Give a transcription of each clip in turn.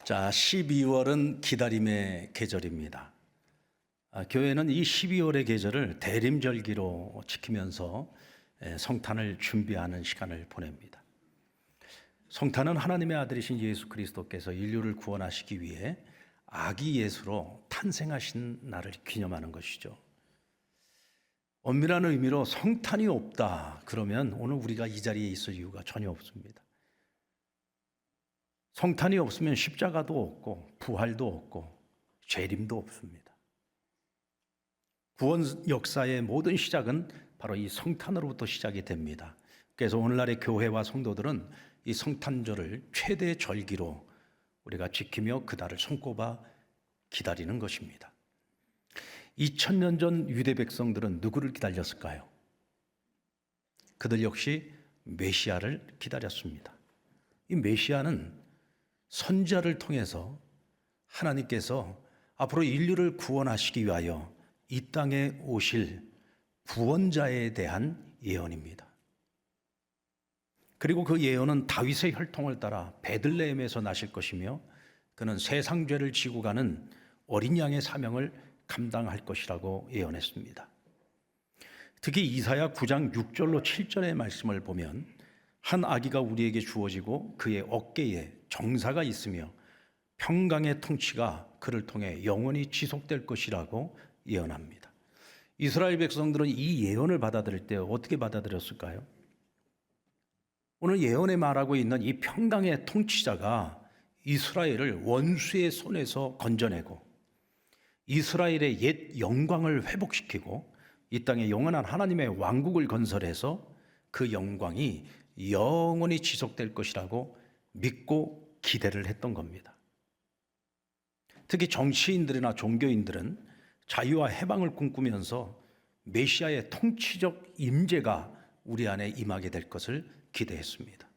자, 12월은 기다림의 계절입니다. 교회는 이 12월의 계절을 대림절기로 지키면서 성탄을 준비하는 시간을 보냅니다. 성탄은 하나님의 아들이신 예수 그리스도께서 인류를 구원하시기 위해 아기 예수로 탄생하신 날을 기념하는 것이죠. 엄밀한 의미로 성탄이 없다 그러면 오늘 우리가 이 자리에 있을 이유가 전혀 없습니다. 성탄이 없으면 십자가도 없고 부활도 없고 재림도 없습니다. 구원 역사의 모든 시작은 바로 이 성탄으로부터 시작이 됩니다. 그래서 오늘날의 교회와 성도들은 이 성탄절을 최대 절기로 우리가 지키며 그날을 손꼽아 기다리는 것입니다. 2000년 전 유대 백성들은 누구를 기다렸을까요? 그들 역시 메시아를 기다렸습니다. 이 메시아는 선지자를 통해서 하나님께서 앞으로 인류를 구원하시기 위하여 이 땅에 오실 구원자에 대한 예언입니다. 그리고 그 예언은 다윗의 혈통을 따라 베들레헴에서 나실 것이며 그는 세상 죄를 지고 가는 어린 양의 사명을 감당할 것이라고 예언했습니다. 특히 이사야 9장 6절로 7절의 말씀을 보면 한 아기가 우리에게 주어지고 그의 어깨에 정사가 있으며 평강의 통치가 그를 통해 영원히 지속될 것이라고 예언합니다. 이스라엘 백성들은 이 예언을 받아들일 때 어떻게 받아들였을까요? 오늘 예언에 말하고 있는 이 평강의 통치자가 이스라엘을 원수의 손에서 건져내고 이스라엘의 옛 영광을 회복시키고 이 땅에 영원한 하나님의 왕국을 건설해서 그 영광이 영원히 지속될 것이라고 믿고 기대를 했던 겁니다. 특히 정치인들이나 종교인들은 자유와 해방을 꿈꾸면서 메시아의 통치적 임재가 우리 안에 임하게 될 것을 기대했습니다.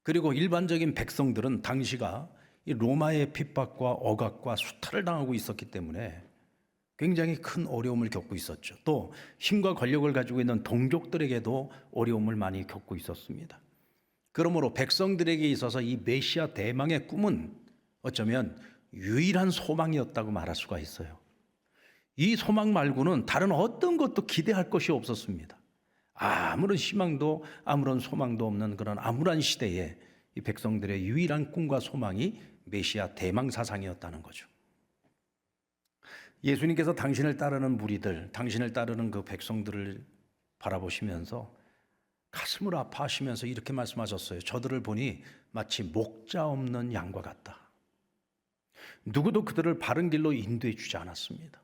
그리고 일반적인 백성들은 당시가 이 로마의 핍박과 억압과 수탈을 당하고 있었기 때문에 굉장히 큰 어려움을 겪고 있었죠. 또 힘과 권력을 가지고 있는 동족들에게도 어려움을 많이 겪고 있었습니다. 그러므로 백성들에게 있어서 이 메시아 대망의 꿈은 어쩌면 유일한 소망이었다고 말할 수가 있어요. 이 소망 말고는 다른 어떤 것도 기대할 것이 없었습니다. 아무런 희망도 아무런 소망도 없는 그런 암울한 시대에 이 백성들의 유일한 꿈과 소망이 메시아 대망 사상이었다는 거죠. 예수님께서 당신을 따르는 무리들, 당신을 따르는 그 백성들을 바라보시면서 가슴을 아파하시면서 이렇게 말씀하셨어요. 저들을 보니 마치 목자 없는 양과 같다. 누구도 그들을 바른 길로 인도해 주지 않았습니다.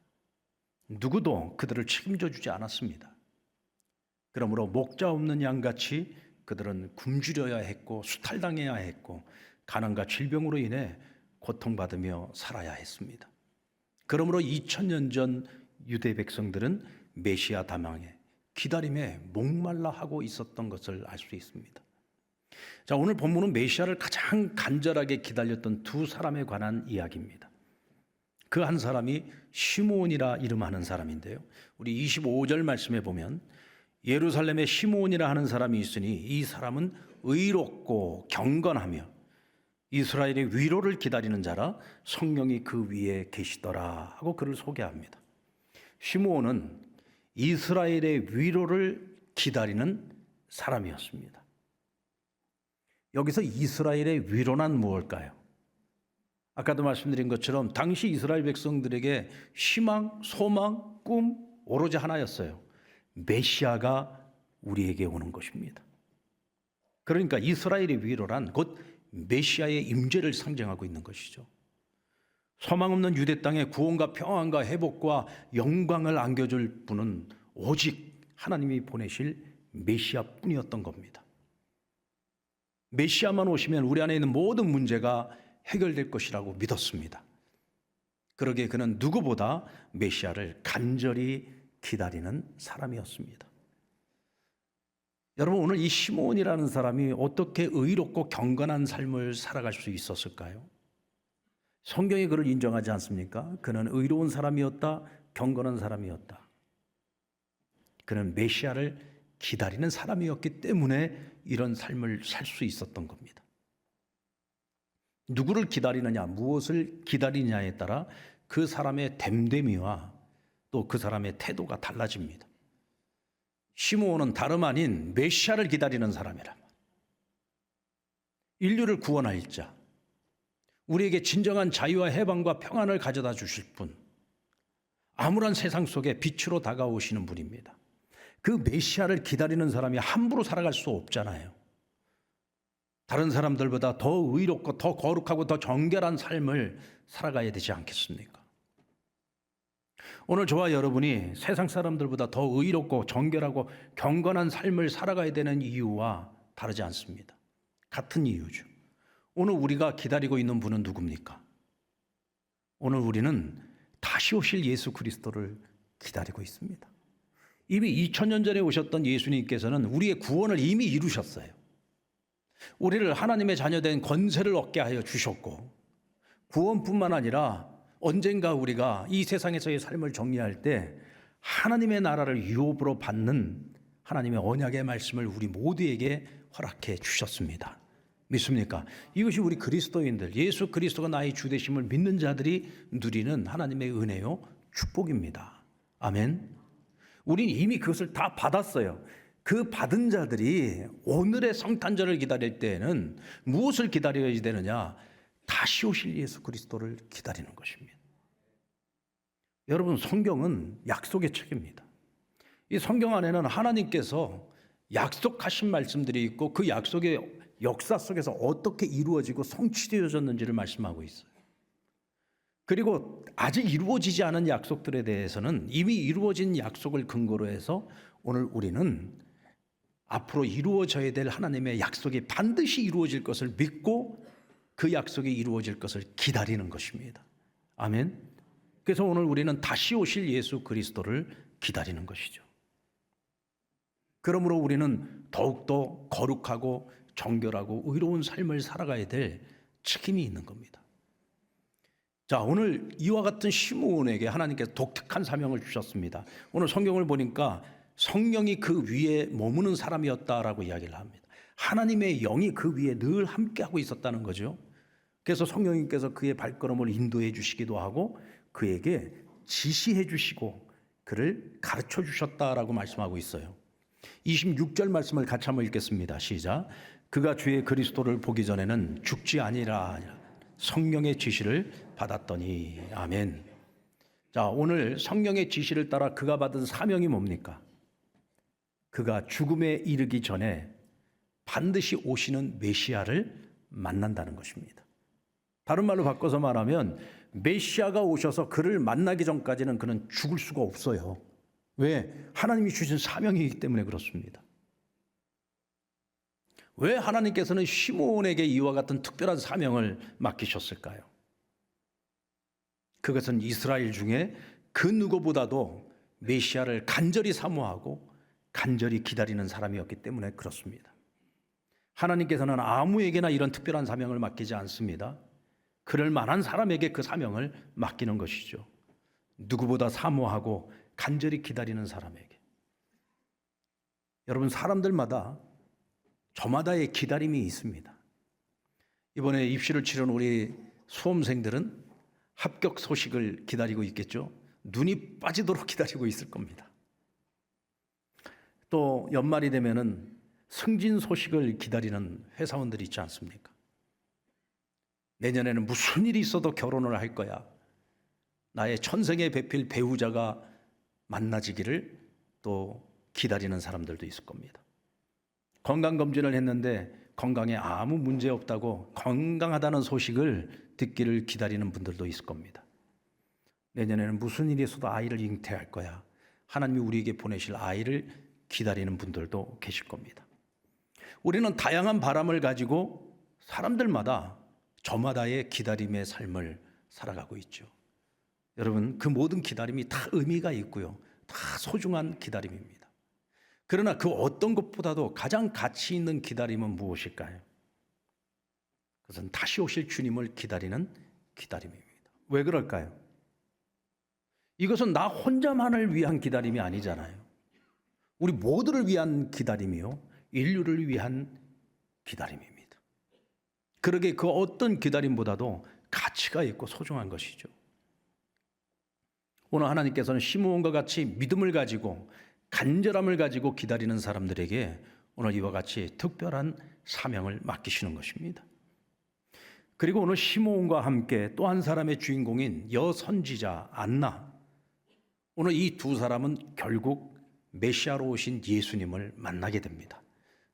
누구도 그들을 책임져 주지 않았습니다. 그러므로 목자 없는 양같이 그들은 굶주려야 했고 수탈당해야 했고 가난과 질병으로 인해 고통받으며 살아야 했습니다. 그러므로 2000년 전 유대 백성들은 메시아 다망에 기다림에 목말라 하고 있었던 것을 알 수 있습니다. 자, 오늘 본문은 메시아를 가장 간절하게 기다렸던 두 사람에 관한 이야기입니다. 그 한 사람이 시므온이라 이름하는 사람인데요. 우리 25절 말씀에 보면 예루살렘에 시므온이라 하는 사람이 있으니 이 사람은 의롭고 경건하며 이스라엘의 위로를 기다리는 자라 성령이 그 위에 계시더라 하고 그를 소개합니다. 시므온은 이스라엘의 위로를 기다리는 사람이었습니다. 여기서 이스라엘의 위로란 무엇일까요? 아까도 말씀드린 것처럼 당시 이스라엘 백성들에게 희망, 소망, 꿈 오로지 하나였어요. 메시아가 우리에게 오는 것입니다. 그러니까 이스라엘의 위로란 곧 메시아의 임재를 상징하고 있는 것이죠. 소망 없는 유대 땅에 구원과 평안과 회복과 영광을 안겨줄 분은 오직 하나님이 보내실 메시아뿐이었던 겁니다. 메시아만 오시면 우리 안에 있는 모든 문제가 해결될 것이라고 믿었습니다. 그러기에 그는 누구보다 메시아를 간절히 기다리는 사람이었습니다. 여러분, 오늘 이 시므온이라는 사람이 어떻게 의롭고 경건한 삶을 살아갈 수 있었을까요? 성경이 그를 인정하지 않습니까? 그는 의로운 사람이었다, 경건한 사람이었다. 그는 메시아를 기다리는 사람이었기 때문에 이런 삶을 살 수 있었던 겁니다. 누구를 기다리느냐, 무엇을 기다리느냐에 따라 그 사람의 됨됨이와 또 그 사람의 태도가 달라집니다. 시므온은 다름 아닌 메시아를 기다리는 사람이란 말이에요. 인류를 구원할 자, 우리에게 진정한 자유와 해방과 평안을 가져다 주실 분, 암울한 세상 속에 빛으로 다가오시는 분입니다. 그 메시아를 기다리는 사람이 함부로 살아갈 수 없잖아요. 다른 사람들보다 더 의롭고 더 거룩하고 더 정결한 삶을 살아가야 되지 않겠습니까? 오늘 저와 여러분이 세상 사람들보다 더 의롭고 정결하고 경건한 삶을 살아가야 되는 이유와 다르지 않습니다. 같은 이유죠. 오늘 우리가 기다리고 있는 분은 누굽니까? 오늘 우리는 다시 오실 예수 그리스도를 기다리고 있습니다. 이미 2000년 전에 오셨던 예수님께서는 우리의 구원을 이미 이루셨어요. 우리를 하나님의 자녀된 권세를 얻게 하여 주셨고, 구원뿐만 아니라 언젠가 우리가 이 세상에서의 삶을 정리할 때 하나님의 나라를 유업으로 받는 하나님의 언약의 말씀을 우리 모두에게 허락해 주셨습니다. 믿습니까? 이것이 우리 그리스도인들, 예수 그리스도가 나의 주 되심을 믿는 자들이 누리는 하나님의 은혜요 축복입니다. 아멘. 우린 이미 그것을 다 받았어요. 그 받은 자들이 오늘의 성탄절을 기다릴 때에는 무엇을 기다려야 되느냐? 다시 오실 예수 그리스도를 기다리는 것입니다. 여러분, 성경은 약속의 책입니다. 이 성경 안에는 하나님께서 약속하신 말씀들이 있고 그 약속의 역사 속에서 어떻게 이루어지고 성취되어졌는지를 말씀하고 있어요. 그리고 아직 이루어지지 않은 약속들에 대해서는 이미 이루어진 약속을 근거로 해서 오늘 우리는 앞으로 이루어져야 될 하나님의 약속이 반드시 이루어질 것을 믿고 그 약속이 이루어질 것을 기다리는 것입니다. 아멘. 그래서 오늘 우리는 다시 오실 예수 그리스도를 기다리는 것이죠. 그러므로 우리는 더욱더 거룩하고 정결하고 의로운 삶을 살아가야 될 책임이 있는 겁니다. 자, 오늘 이와 같은 시므온에게 하나님께서 독특한 사명을 주셨습니다. 오늘 성경을 보니까 성령이 그 위에 머무는 사람이었다라고 이야기를 합니다. 하나님의 영이 그 위에 늘 함께하고 있었다는 거죠. 그래서 성령님께서 그의 발걸음을 인도해 주시기도 하고 그에게 지시해 주시고 그를 가르쳐 주셨다라고 말씀하고 있어요. 26절 말씀을 같이 한번 읽겠습니다. 시작. 그가 주의 그리스도를 보기 전에는 죽지 아니라 성령의 지시를 받았더니. 아멘. 자, 오늘 성령의 지시를 따라 그가 받은 사명이 뭡니까? 그가 죽음에 이르기 전에 반드시 오시는 메시아를 만난다는 것입니다. 다른 말로 바꿔서 말하면 메시아가 오셔서 그를 만나기 전까지는 그는 죽을 수가 없어요. 왜? 하나님이 주신 사명이기 때문에 그렇습니다. 왜 하나님께서는 시므온에게 이와 같은 특별한 사명을 맡기셨을까요? 그것은 이스라엘 중에 그 누구보다도 메시아를 간절히 사모하고 간절히 기다리는 사람이었기 때문에 그렇습니다. 하나님께서는 아무에게나 이런 특별한 사명을 맡기지 않습니다. 그럴 만한 사람에게 그 사명을 맡기는 것이죠. 누구보다 사모하고 간절히 기다리는 사람에게. 여러분, 사람들마다 저마다의 기다림이 있습니다. 이번에 입시를 치른 우리 수험생들은 합격 소식을 기다리고 있겠죠. 눈이 빠지도록 기다리고 있을 겁니다. 또 연말이 되면은 승진 소식을 기다리는 회사원들이 있지 않습니까? 내년에는 무슨 일이 있어도 결혼을 할 거야. 나의 천생의 배필 배우자가 만나지기를 또 기다리는 사람들도 있을 겁니다. 건강검진을 했는데 건강에 아무 문제 없다고 건강하다는 소식을 듣기를 기다리는 분들도 있을 겁니다. 내년에는 무슨 일이 있어도 아이를 잉태할 거야. 하나님이 우리에게 보내실 아이를 기다리는 분들도 계실 겁니다. 우리는 다양한 바람을 가지고 사람들마다 저마다의 기다림의 삶을 살아가고 있죠. 여러분, 그 모든 기다림이 다 의미가 있고요. 다 소중한 기다림입니다. 그러나 그 어떤 것보다도 가장 가치 있는 기다림은 무엇일까요? 그것은 다시 오실 주님을 기다리는 기다림입니다. 왜 그럴까요? 이것은 나 혼자만을 위한 기다림이 아니잖아요. 우리 모두를 위한 기다림이요. 인류를 위한 기다림입니다. 그러게 그 어떤 기다림보다도 가치가 있고 소중한 것이죠. 오늘 하나님께서는 시므온과 같이 믿음을 가지고 간절함을 가지고 기다리는 사람들에게 오늘 이와 같이 특별한 사명을 맡기시는 것입니다. 그리고 오늘 시므온과 함께 또 한 사람의 주인공인 여선지자 안나, 오늘 이 두 사람은 결국 메시아로 오신 예수님을 만나게 됩니다.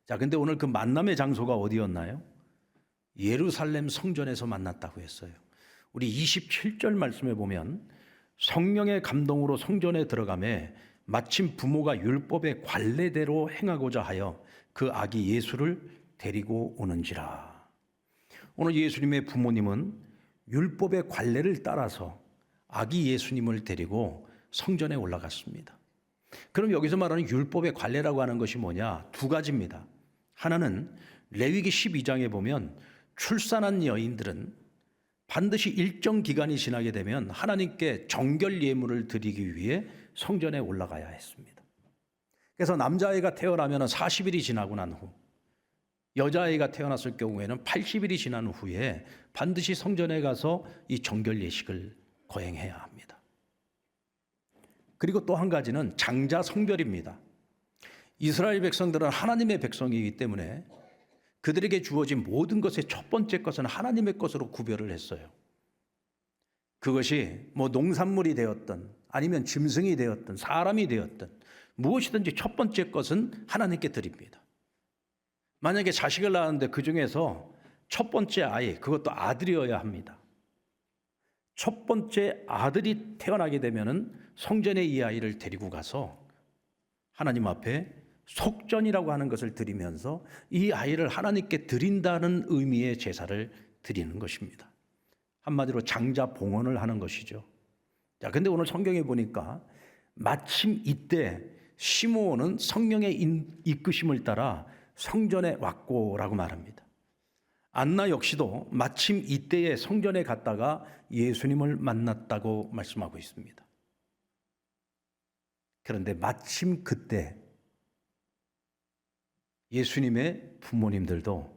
자, 근데 오늘 그 만남의 장소가 어디였나요? 예루살렘 성전에서 만났다고 했어요. 우리 27절 말씀에 보면 성령의 감동으로 성전에 들어가매 마침 부모가 율법의 관례대로 행하고자 하여 그 아기 예수를 데리고 오는지라. 오늘 예수님의 부모님은 율법의 관례를 따라서 아기 예수님을 데리고 성전에 올라갔습니다. 그럼 여기서 말하는 율법의 관례라고 하는 것이 뭐냐? 두 가지입니다. 하나는 레위기 12장에 보면 출산한 여인들은 반드시 일정 기간이 지나게 되면 하나님께 정결 예물을 드리기 위해 성전에 올라가야 했습니다. 그래서 남자아이가 태어나면 40일이 지나고 난 후, 여자아이가 태어났을 경우에는 80일이 지난 후에 반드시 성전에 가서 이 정결 예식을 거행해야 합니다. 그리고 또 한 가지는 장자 성별입니다. 이스라엘 백성들은 하나님의 백성이기 때문에 그들에게 주어진 모든 것의 첫 번째 것은 하나님의 것으로 구별을 했어요. 그것이 뭐 농산물이 되었든 아니면 짐승이 되었든 사람이 되었든 무엇이든지 첫 번째 것은 하나님께 드립니다. 만약에 자식을 낳았는데 그 중에서 첫 번째 아이, 그것도 아들이어야 합니다. 첫 번째 아들이 태어나게 되면은 성전에 이 아이를 데리고 가서 하나님 앞에 속전이라고 하는 것을 드리면서 이 아이를 하나님께 드린다는 의미의 제사를 드리는 것입니다. 한마디로 장자 봉헌을 하는 것이죠. 자, 근데 오늘 성경에 보니까 마침 이때 시므온은 성령의 이끄심을 따라 성전에 왔고라고 말합니다. 안나 역시도 마침 이때에 성전에 갔다가 예수님을 만났다고 말씀하고 있습니다. 그런데 마침 그때 예수님의 부모님들도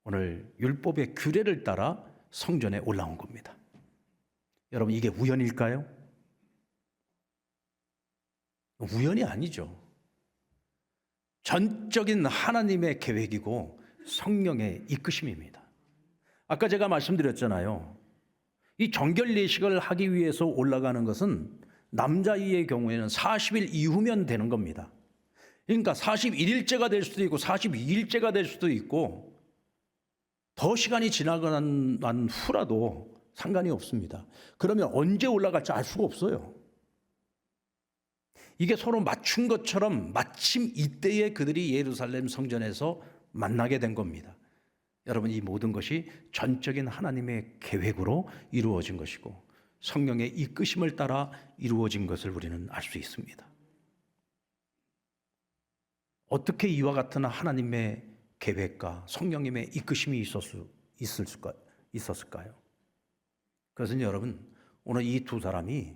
오늘 율법의 규례를 따라 성전에 올라온 겁니다. 여러분, 이게 우연일까요? 우연이 아니죠. 전적인 하나님의 계획이고 성령의 이끄심입니다. 아까 제가 말씀드렸잖아요. 이 정결 예식을 하기 위해서 올라가는 것은 남자아이의 경우에는 40일 이후면 되는 겁니다. 그러니까 41일째가 될 수도 있고 42일째가 될 수도 있고 더 시간이 지나고 난 후라도 상관이 없습니다. 그러면 언제 올라갈지 알 수가 없어요. 이게 서로 맞춘 것처럼 마침 이때에 그들이 예루살렘 성전에서 만나게 된 겁니다. 여러분, 이 모든 것이 전적인 하나님의 계획으로 이루어진 것이고 성령의 이끄심을 따라 이루어진 것을 우리는 알 수 있습니다. 어떻게 이와 같은 하나님의 계획과 성령님의 이끄심이 있었을까요? 그것은 여러분, 오늘 이 두 사람이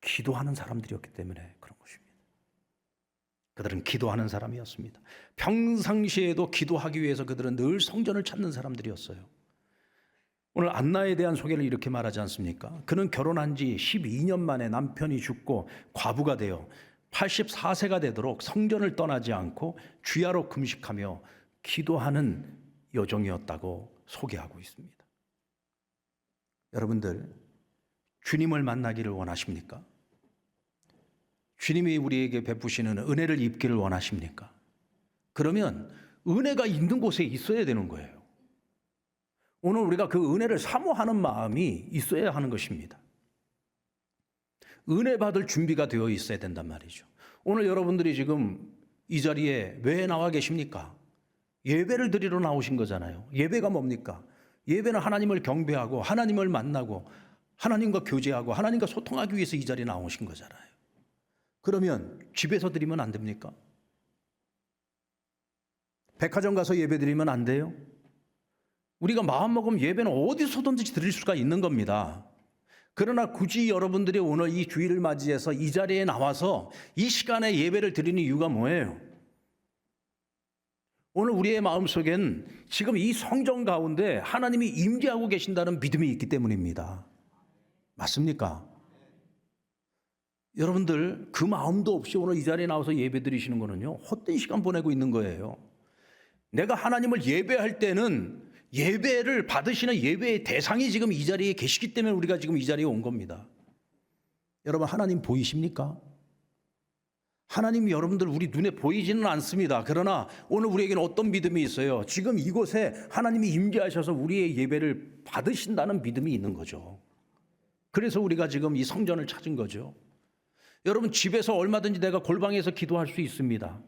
기도하는 사람들이었기 때문에 그런 것입니다. 그들은 기도하는 사람이었습니다. 평상시에도 기도하기 위해서 그들은 늘 성전을 찾는 사람들이었어요. 오늘 안나에 대한 소개를 이렇게 말하지 않습니까? 그는 결혼한 지 12년 만에 남편이 죽고 과부가 되어 84세가 되도록 성전을 떠나지 않고 주야로 금식하며 기도하는 여종이었다고 소개하고 있습니다. 여러분들, 주님을 만나기를 원하십니까? 주님이 우리에게 베푸시는 은혜를 입기를 원하십니까? 그러면 은혜가 있는 곳에 있어야 되는 거예요. 오늘 우리가 그 은혜를 사모하는 마음이 있어야 하는 것입니다. 은혜 받을 준비가 되어 있어야 된단 말이죠. 오늘 여러분들이 지금 이 자리에 왜 나와 계십니까? 예배를 드리러 나오신 거잖아요. 예배가 뭡니까? 예배는 하나님을 경배하고 하나님을 만나고 하나님과 교제하고 하나님과 소통하기 위해서 이 자리에 나오신 거잖아요. 그러면 집에서 드리면 안 됩니까? 백화점 가서 예배 드리면 안 돼요? 우리가 마음먹으면 예배는 어디서든지 드릴 수가 있는 겁니다. 그러나 굳이 여러분들이 오늘 이 주일을 맞이해서 이 자리에 나와서 이 시간에 예배를 드리는 이유가 뭐예요? 오늘 우리의 마음속엔 지금 이 성전 가운데 하나님이 임재하고 계신다는 믿음이 있기 때문입니다. 맞습니까? 여러분들 그 마음도 없이 오늘 이 자리에 나와서 예배 드리시는 거는요, 헛된 시간 보내고 있는 거예요. 내가 하나님을 예배할 때는 예배를 받으시는 예배의 대상이 지금 이 자리에 계시기 때문에 우리가 지금 이 자리에 온 겁니다. 여러분, 하나님 보이십니까? 하나님이 여러분들 우리 눈에 보이지는 않습니다. 그러나 오늘 우리에게는 어떤 믿음이 있어요? 지금 이곳에 하나님이 임재하셔서 우리의 예배를 받으신다는 믿음이 있는 거죠. 그래서 우리가 지금 이 성전을 찾은 거죠. 여러분, 집에서 얼마든지 내가 골방에서 기도할 수 있습니다.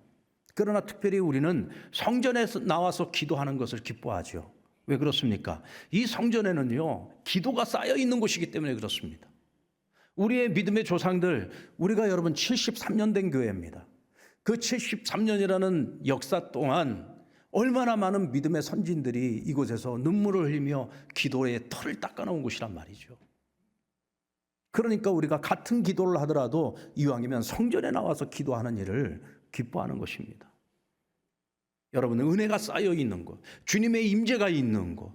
그러나 특별히 우리는 성전에 나와서 기도하는 것을 기뻐하죠. 왜 그렇습니까? 이 성전에는요, 기도가 쌓여 있는 곳이기 때문에 그렇습니다. 우리의 믿음의 조상들, 우리가 여러분 73년 된 교회입니다. 그 73년이라는 역사 동안 얼마나 많은 믿음의 선진들이 이곳에서 눈물을 흘리며 기도의 털을 닦아놓은 곳이란 말이죠. 그러니까 우리가 같은 기도를 하더라도 이왕이면 성전에 나와서 기도하는 일을 기뻐하는 것입니다. 여러분, 은혜가 쌓여 있는 곳, 주님의 임재가 있는 곳,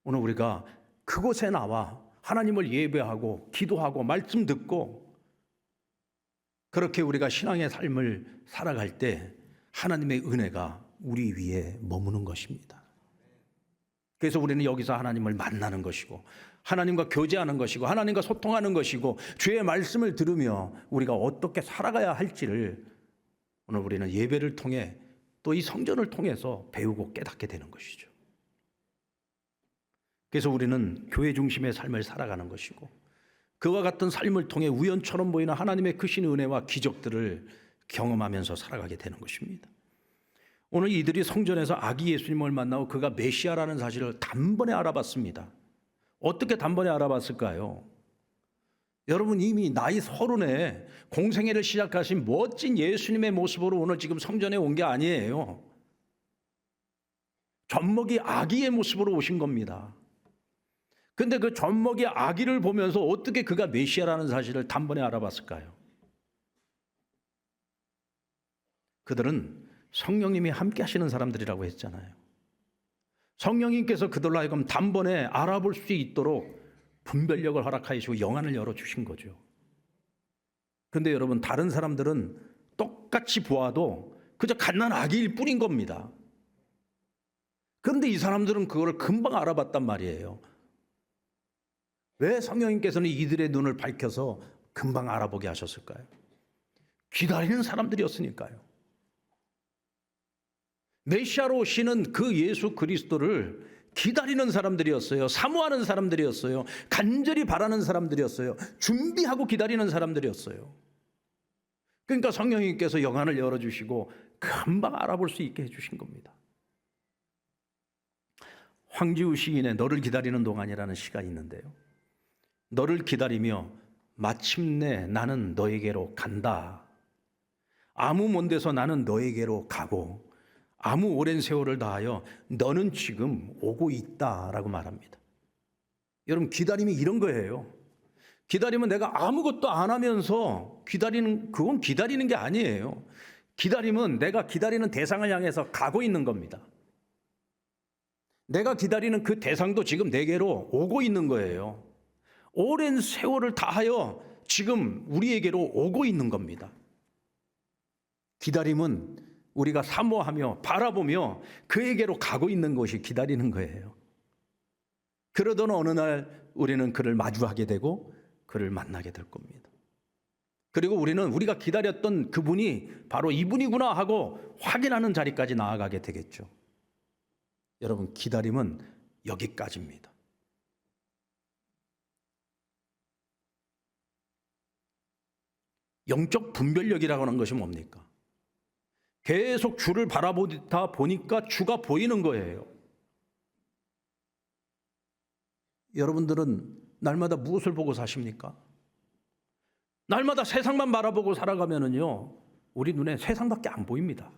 오늘 우리가 그곳에 나와 하나님을 예배하고 기도하고 말씀 듣고 그렇게 우리가 신앙의 삶을 살아갈 때 하나님의 은혜가 우리 위에 머무는 것입니다. 그래서 우리는 여기서 하나님을 만나는 것이고 하나님과 교제하는 것이고 하나님과 소통하는 것이고 주의 말씀을 들으며 우리가 어떻게 살아가야 할지를 오늘 우리는 예배를 통해 또 이 성전을 통해서 배우고 깨닫게 되는 것이죠. 그래서 우리는 교회 중심의 삶을 살아가는 것이고 그와 같은 삶을 통해 우연처럼 보이는 하나님의 크신 은혜와 기적들을 경험하면서 살아가게 되는 것입니다. 오늘 이들이 성전에서 아기 예수님을 만나고 그가 메시아라는 사실을 단번에 알아봤습니다. 어떻게 단번에 알아봤을까요? 여러분, 이미 나이 30에 공생애를 시작하신 멋진 예수님의 모습으로 오늘 지금 성전에 온 게 아니에요. 젖먹이 아기의 모습으로 오신 겁니다. 근데 그 젖먹이 아기를 보면서 어떻게 그가 메시아라는 사실을 단번에 알아봤을까요? 그들은 성령님이 함께 하시는 사람들이라고 했잖아요. 성령님께서 그들로 하여금 단번에 알아볼 수 있도록 분별력을 허락하시고 영안을 열어주신 거죠. 그런데 여러분, 다른 사람들은 똑같이 보아도 그저 갓난 아기일 뿐인 겁니다. 그런데 이 사람들은 그걸 금방 알아봤단 말이에요. 왜 성령님께서는 이들의 눈을 밝혀서 금방 알아보게 하셨을까요? 기다리는 사람들이었으니까요. 메시아로 오시는 그 예수 그리스도를 기다리는 사람들이었어요. 사모하는 사람들이었어요. 간절히 바라는 사람들이었어요. 준비하고 기다리는 사람들이었어요. 그러니까 성령님께서 영안을 열어주시고 금방 알아볼 수 있게 해주신 겁니다. 황지우 시인의 너를 기다리는 동안이라는 시가 있는데요. 너를 기다리며 마침내 나는 너에게로 간다. 아무 먼 데서 나는 너에게로 가고 아무 오랜 세월을 다하여 너는 지금 오고 있다라고 말합니다. 여러분, 기다림이 이런 거예요. 기다리면 내가 아무것도 안 하면서 그건 기다리는 게 아니에요. 기다림은 내가 기다리는 대상을 향해서 가고 있는 겁니다. 내가 기다리는 그 대상도 지금 내게로 오고 있는 거예요. 오랜 세월을 다하여 지금 우리에게로 오고 있는 겁니다. 기다림은 우리가 사모하며 바라보며 그에게로 가고 있는 것이 기다리는 거예요. 그러던 어느 날 우리는 그를 마주하게 되고 그를 만나게 될 겁니다. 그리고 우리는 우리가 기다렸던 그분이 바로 이분이구나 하고 확인하는 자리까지 나아가게 되겠죠. 여러분, 기다림은 여기까지입니다. 영적 분별력이라고 하는 것이 뭡니까? 계속 주를 바라보다 보니까 주가 보이는 거예요. 여러분들은 날마다 무엇을 보고 사십니까? 날마다 세상만 바라보고 살아가면은요, 우리 눈에 세상밖에 안 보입니다.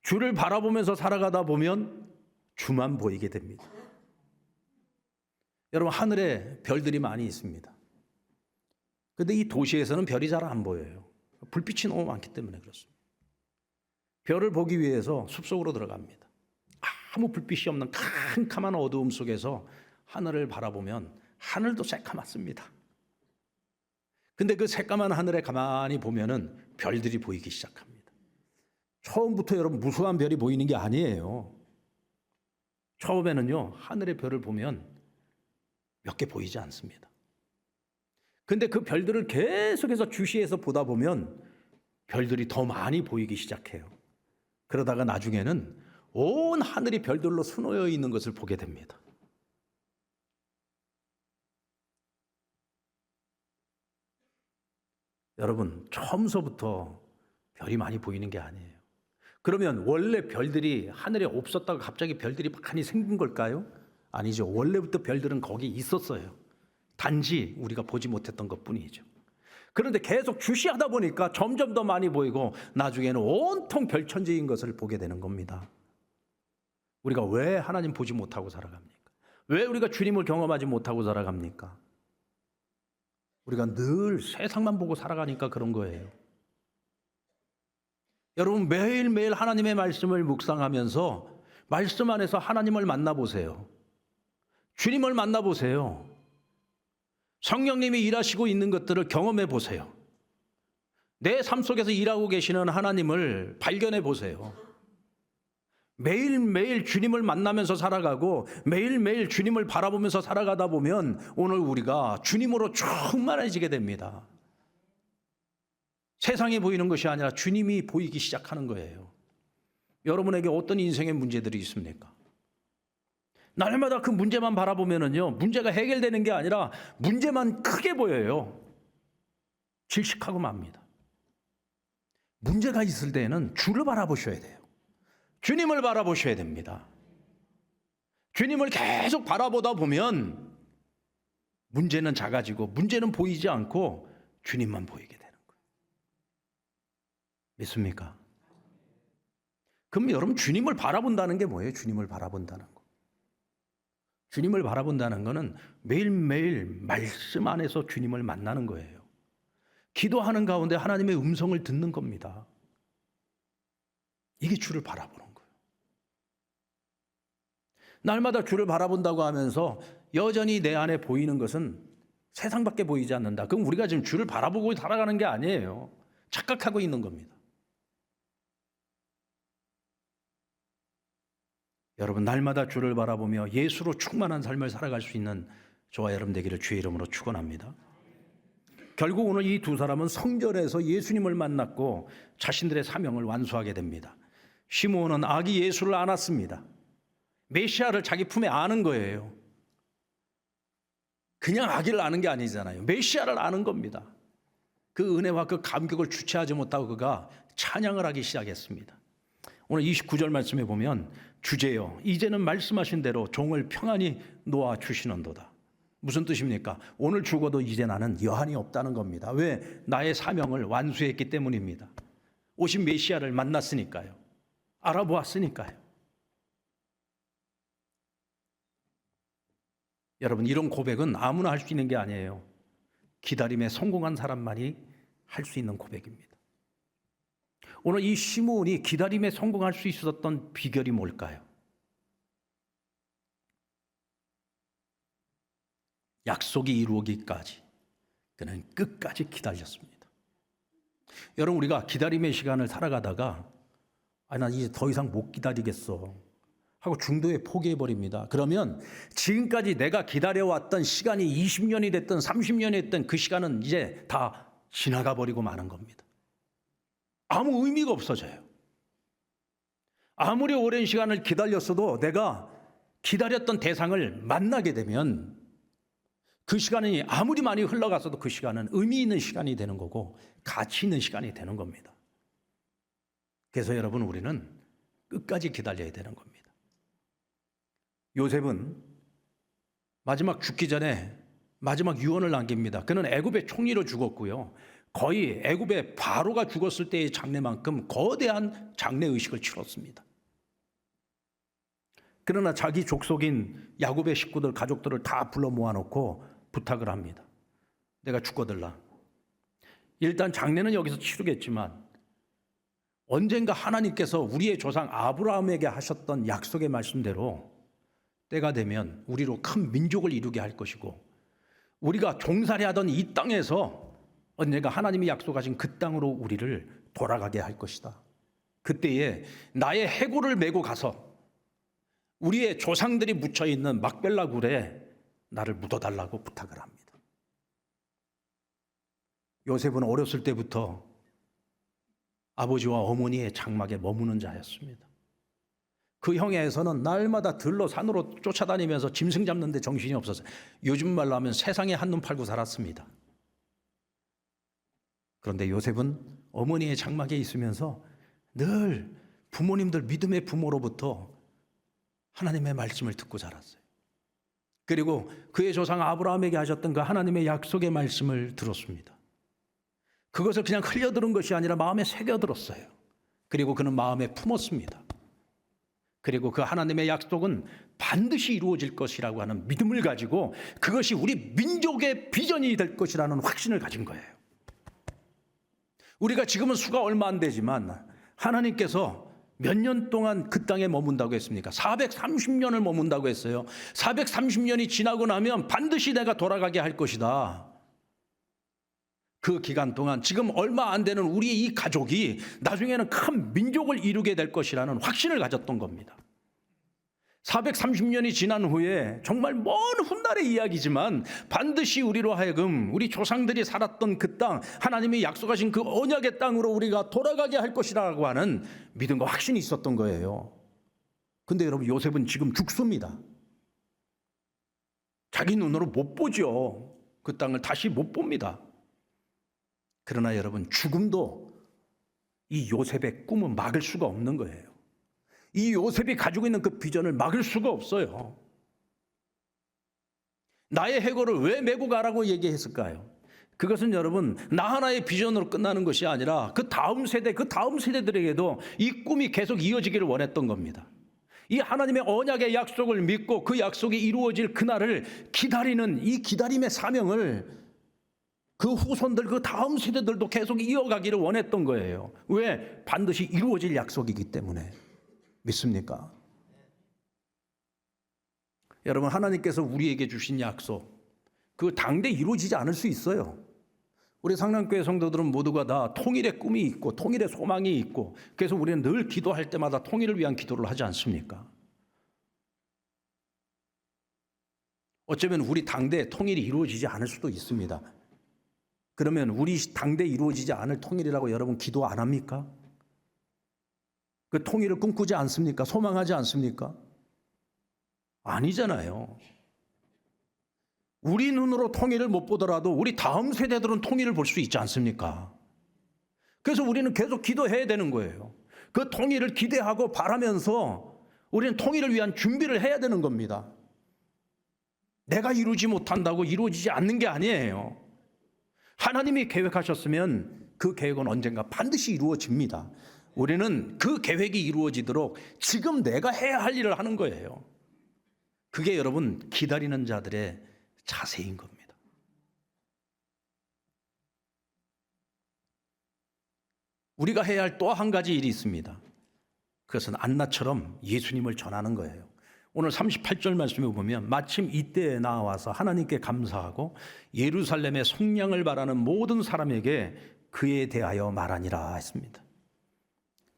주를 바라보면서 살아가다 보면 주만 보이게 됩니다. 여러분, 하늘에 별들이 많이 있습니다. 그런데 이 도시에서는 별이 잘 안 보여요. 불빛이 너무 많기 때문에 그렇습니다. 별을 보기 위해서 숲속으로 들어갑니다. 아무 불빛이 없는 캄캄한 어두움 속에서 하늘을 바라보면 하늘도 새까맣습니다. 근데 그 새까만 하늘에 가만히 보면은 별들이 보이기 시작합니다. 처음부터 여러분 무수한 별이 보이는 게 아니에요. 처음에는요, 하늘의 별을 보면 몇 개 보이지 않습니다. 근데 그 별들을 계속해서 주시해서 보다 보면 별들이 더 많이 보이기 시작해요. 그러다가 나중에는 온 하늘이 별들로 수놓여 있는 것을 보게 됩니다. 여러분, 처음서부터 별이 많이 보이는 게 아니에요. 그러면 원래 별들이 하늘에 없었다가 갑자기 별들이 많이 생긴 걸까요? 아니죠. 원래부터 별들은 거기 있었어요. 단지 우리가 보지 못했던 것뿐이죠. 그런데 계속 주시하다 보니까 점점 더 많이 보이고 나중에는 온통 별천지인 것을 보게 되는 겁니다. 우리가 왜 하나님 보지 못하고 살아갑니까? 왜 우리가 주님을 경험하지 못하고 살아갑니까? 우리가 늘 세상만 보고 살아가니까 그런 거예요. 여러분, 매일매일 하나님의 말씀을 묵상하면서 말씀 안에서 하나님을 만나보세요. 주님을 만나보세요. 성령님이 일하시고 있는 것들을 경험해 보세요. 내 삶 속에서 일하고 계시는 하나님을 발견해 보세요. 매일매일 주님을 만나면서 살아가고 매일매일 주님을 바라보면서 살아가다 보면 오늘 우리가 주님으로 충만해지게 됩니다. 세상이 보이는 것이 아니라 주님이 보이기 시작하는 거예요. 여러분에게 어떤 인생의 문제들이 있습니까? 날마다 그 문제만 바라보면은요, 문제가 해결되는 게 아니라 문제만 크게 보여요. 질식하고 맙니다. 문제가 있을 때에는 주를 바라보셔야 돼요. 주님을 바라보셔야 됩니다. 주님을 계속 바라보다 보면 문제는 작아지고 문제는 보이지 않고 주님만 보이게 되는 거예요. 믿습니까? 그럼 여러분, 주님을 바라본다는 게 뭐예요? 주님을 바라본다는 거. 주님을 바라본다는 것은 매일매일 말씀 안에서 주님을 만나는 거예요. 기도하는 가운데 하나님의 음성을 듣는 겁니다. 이게 주를 바라보는 거예요. 날마다 주를 바라본다고 하면서 여전히 내 안에 보이는 것은 세상밖에 보이지 않는다. 그럼 우리가 지금 주를 바라보고 살아가는 게 아니에요. 착각하고 있는 겁니다. 여러분, 날마다 주를 바라보며 예수로 충만한 삶을 살아갈 수 있는 저와 여러분 되기를 주의 이름으로 축원합니다. 결국 오늘 이 두 사람은 성전에서 예수님을 만났고 자신들의 사명을 완수하게 됩니다. 시므온은 아기 예수를 안았습니다. 메시아를 자기 품에 안은 거예요. 그냥 아기를 아는 게 아니잖아요. 메시아를 아는 겁니다. 그 은혜와 그 감격을 주체하지 못하고 그가 찬양을 하기 시작했습니다. 오늘 29절 말씀에 보면 주제여 이제는 말씀하신 대로 종을 평안히 놓아 주시는도다. 무슨 뜻입니까? 오늘 죽어도 이제 나는 여한이 없다는 겁니다. 왜? 나의 사명을 완수했기 때문입니다. 오신 메시아를 만났으니까요. 알아보았으니까요. 여러분, 이런 고백은 아무나 할 수 있는 게 아니에요. 기다림에 성공한 사람만이 할 수 있는 고백입니다. 오늘 이 시므온이 기다림에 성공할 수 있었던 비결이 뭘까요? 약속이 이루어지기까지 그는 끝까지 기다렸습니다. 여러분, 우리가 기다림의 시간을 살아가다가 난 이제 더 이상 못 기다리겠어 하고 중도에 포기해버립니다. 그러면 지금까지 내가 기다려왔던 시간이 20년이 됐든 30년이 됐든 그 시간은 이제 다 지나가 버리고 마는 겁니다. 아무 의미가 없어져요. 아무리 오랜 시간을 기다렸어도 내가 기다렸던 대상을 만나게 되면 그 시간이 아무리 많이 흘러갔어도 그 시간은 의미 있는 시간이 되는 거고 가치 있는 시간이 되는 겁니다. 그래서 여러분, 우리는 끝까지 기다려야 되는 겁니다. 요셉은 마지막 죽기 전에 마지막 유언을 남깁니다. 그는 애굽의 총리로 죽었고요. 거의 애굽의 바로가 죽었을 때의 장례만큼 거대한 장례의식을 치렀습니다. 그러나 자기 족속인 야곱의 식구들, 가족들을 다 불러 모아놓고 부탁을 합니다. 내가 죽거들라. 일단 장례는 여기서 치르겠지만 언젠가 하나님께서 우리의 조상 아브라함에게 하셨던 약속의 말씀대로 때가 되면 우리로 큰 민족을 이루게 할 것이고, 우리가 종살이하던 이 땅에서 언젠가 하나님이 약속하신 그 땅으로 우리를 돌아가게 할 것이다. 그때에 나의 해골을 메고 가서 우리의 조상들이 묻혀있는 막벨라 굴에 나를 묻어달라고 부탁을 합니다. 요셉은 어렸을 때부터 아버지와 어머니의 장막에 머무는 자였습니다. 그 형에서는 날마다 들로 산으로 쫓아다니면서 짐승 잡는 데 정신이 없어서 요즘 말로 하면 세상에 한눈 팔고 살았습니다. 그런데 요셉은 어머니의 장막에 있으면서 늘 부모님들 믿음의 부모로부터 하나님의 말씀을 듣고 자랐어요. 그리고 그의 조상 아브라함에게 하셨던 그 하나님의 약속의 말씀을 들었습니다. 그것을 그냥 흘려들은 것이 아니라 마음에 새겨들었어요. 그리고 그는 마음에 품었습니다. 그리고 그 하나님의 약속은 반드시 이루어질 것이라고 하는 믿음을 가지고 그것이 우리 민족의 비전이 될 것이라는 확신을 가진 거예요. 우리가 지금은 수가 얼마 안 되지만 하나님께서 몇 년 동안 그 땅에 머문다고 했습니까? 430년을 머문다고 했어요. 430년이 지나고 나면 반드시 내가 돌아가게 할 것이다. 그 기간 동안 지금 얼마 안 되는 우리의 이 가족이 나중에는 큰 민족을 이루게 될 것이라는 확신을 가졌던 겁니다. 430년이 지난 후에 정말 먼 훗날의 이야기지만 반드시 우리로 하여금 우리 조상들이 살았던 그 땅, 하나님이 약속하신 그 언약의 땅으로 우리가 돌아가게 할 것이라고 하는 믿음과 확신이 있었던 거예요. 근데 여러분, 요셉은 지금 죽습니다. 자기 눈으로 못 보죠. 그 땅을 다시 못 봅니다. 그러나 여러분, 죽음도 이 요셉의 꿈은 막을 수가 없는 거예요. 이 요셉이 가지고 있는 그 비전을 막을 수가 없어요. 나의 해골을 왜 메고 가라고 얘기했을까요? 그것은 여러분, 나 하나의 비전으로 끝나는 것이 아니라 그 다음 세대, 그 다음 세대들에게도 이 꿈이 계속 이어지기를 원했던 겁니다. 이 하나님의 언약의 약속을 믿고 그 약속이 이루어질 그날을 기다리는 이 기다림의 사명을 그 후손들, 그 다음 세대들도 계속 이어가기를 원했던 거예요. 왜? 반드시 이루어질 약속이기 때문에. 믿습니까? 여러분, 하나님께서 우리에게 주신 약속, 그 당대 이루어지지 않을 수 있어요. 우리 상남교회 성도들은 모두가 다 통일의 꿈이 있고 통일의 소망이 있고, 그래서 우리는 늘 기도할 때마다 통일을 위한 기도를 하지 않습니까? 어쩌면 우리 당대에 통일이 이루어지지 않을 수도 있습니다. 그러면 우리 당대에 이루어지지 않을 통일이라고 여러분 기도 안 합니까? 그 통일을 꿈꾸지 않습니까? 소망하지 않습니까? 아니잖아요. 우리 눈으로 통일을 못 보더라도 우리 다음 세대들은 통일을 볼 수 있지 않습니까? 그래서 우리는 계속 기도해야 되는 거예요. 그 통일을 기대하고 바라면서 우리는 통일을 위한 준비를 해야 되는 겁니다. 내가 이루지 못한다고 이루어지지 않는 게 아니에요. 하나님이 계획하셨으면 그 계획은 언젠가 반드시 이루어집니다. 우리는 그 계획이 이루어지도록 지금 내가 해야 할 일을 하는 거예요. 그게 여러분, 기다리는 자들의 자세인 겁니다. 우리가 해야 할 또 한 가지 일이 있습니다. 그것은 안나처럼 예수님을 전하는 거예요. 오늘 38절 말씀에 보면 마침 이때에 나와서 하나님께 감사하고 예루살렘의 속량을 바라는 모든 사람에게 그에 대하여 말하니라 했습니다.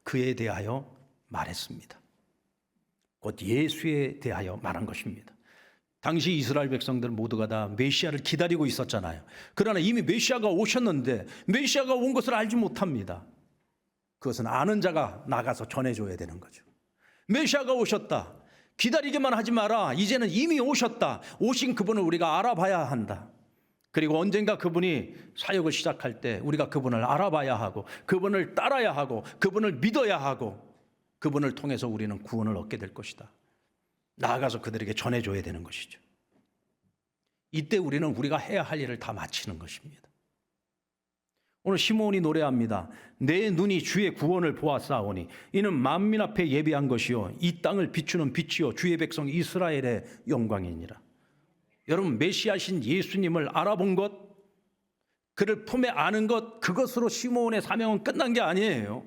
그에 대하여 말했습니다. 곧 예수에 대하여 말한 것입니다. 당시 이스라엘 백성들 모두가 다 메시아를 기다리고 있었잖아요. 그러나 이미 메시아가 오셨는데 메시아가 온 것을 알지 못합니다. 그것은 아는 자가 나가서 전해줘야 되는 거죠. 메시아가 오셨다. 기다리기만 하지 마라. 이제는 이미 오셨다. 오신 그분을 우리가 알아봐야 한다. 그리고 언젠가 그분이 사역을 시작할 때 우리가 그분을 알아봐야 하고 그분을 따라야 하고 그분을 믿어야 하고 그분을 통해서 우리는 구원을 얻게 될 것이다. 나아가서 그들에게 전해줘야 되는 것이죠. 이때 우리는 우리가 해야 할 일을 다 마치는 것입니다. 오늘 시므온이 노래합니다. 내 눈이 주의 구원을 보았사오니 이는 만민 앞에 예비한 것이요 이 땅을 비추는 빛이요 주의 백성 이스라엘의 영광이니라. 여러분, 메시아신 예수님을 알아본 것, 그를 품에 아는 것, 그것으로 시므온의 사명은 끝난 게 아니에요.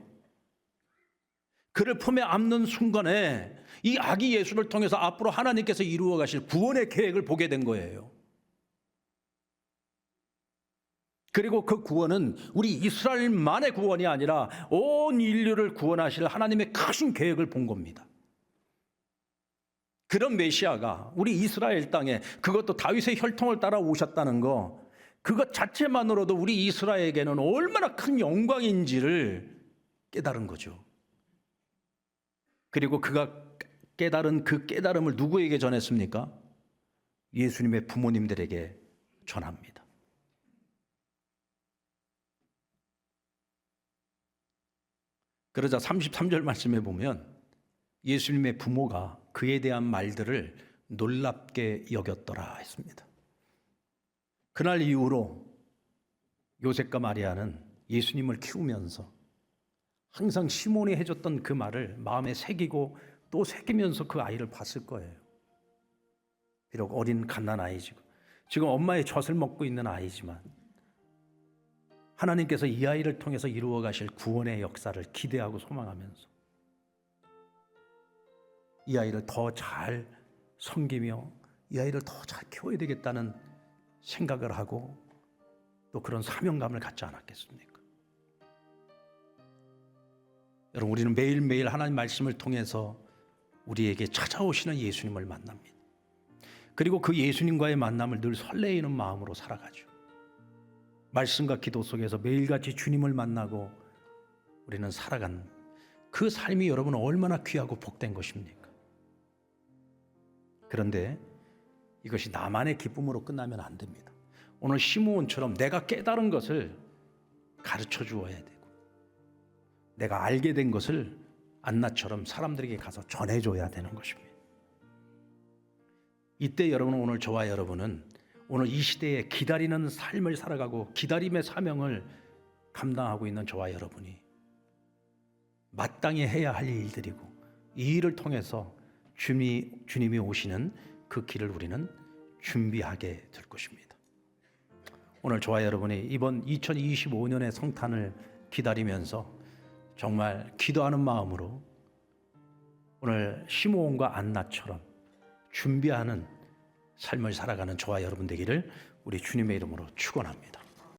그를 품에 안는 순간에 이 아기 예수를 통해서 앞으로 하나님께서 이루어 가실 구원의 계획을 보게 된 거예요. 그리고 그 구원은 우리 이스라엘만의 구원이 아니라 온 인류를 구원하실 하나님의 크신 계획을 본 겁니다. 그런 메시아가 우리 이스라엘 땅에, 그것도 다윗의 혈통을 따라 오셨다는 거, 그것 자체만으로도 우리 이스라엘에게는 얼마나 큰 영광인지를 깨달은 거죠. 그리고 그가 깨달은 그 깨달음을 누구에게 전했습니까? 예수님의 부모님들에게 전합니다. 그러자 33절 말씀에 보면 예수님의 부모가 그에 대한 말들을 놀랍게 여겼더라 했습니다. 그날 이후로 요셉과 마리아는 예수님을 키우면서 항상 시몬이 해줬던 그 말을 마음에 새기고 또 새기면서 그 아이를 봤을 거예요. 비록 어린 갓난아이지고 지금 엄마의 젖을 먹고 있는 아이지만 하나님께서 이 아이를 통해서 이루어 가실 구원의 역사를 기대하고 소망하면서 이 아이를 더 잘 섬기며 이 아이를 더 잘 키워야 되겠다는 생각을 하고 또 그런 사명감을 갖지 않았겠습니까? 여러분, 우리는 매일매일 하나님 말씀을 통해서 우리에게 찾아오시는 예수님을 만납니다. 그리고 그 예수님과의 만남을 늘 설레이는 마음으로 살아가죠. 말씀과 기도 속에서 매일같이 주님을 만나고 우리는 살아간 그 삶이 여러분 얼마나 귀하고 복된 것입니까? 그런데 이것이 나만의 기쁨으로 끝나면 안 됩니다. 오늘 시므온처럼 내가 깨달은 것을 가르쳐 주어야 되고 내가 알게 된 것을 안나처럼 사람들에게 가서 전해줘야 되는 것입니다. 이때 여러분은, 오늘 저와 여러분은 오늘 이 시대에 기다리는 삶을 살아가고 기다림의 사명을 감당하고 있는 저와 여러분이 마땅히 해야 할 일들이고 이 일을 통해서 주님이 오시는 그 길을 우리는 준비하게 될 것입니다. 오늘 저와 여러분이 이번 2025년의 성탄을 기다리면서 정말 기도하는 마음으로 오늘 시므온과 안나처럼 준비하는 삶을 살아가는 저와 여러분 되기를 우리 주님의 이름으로 축원합니다.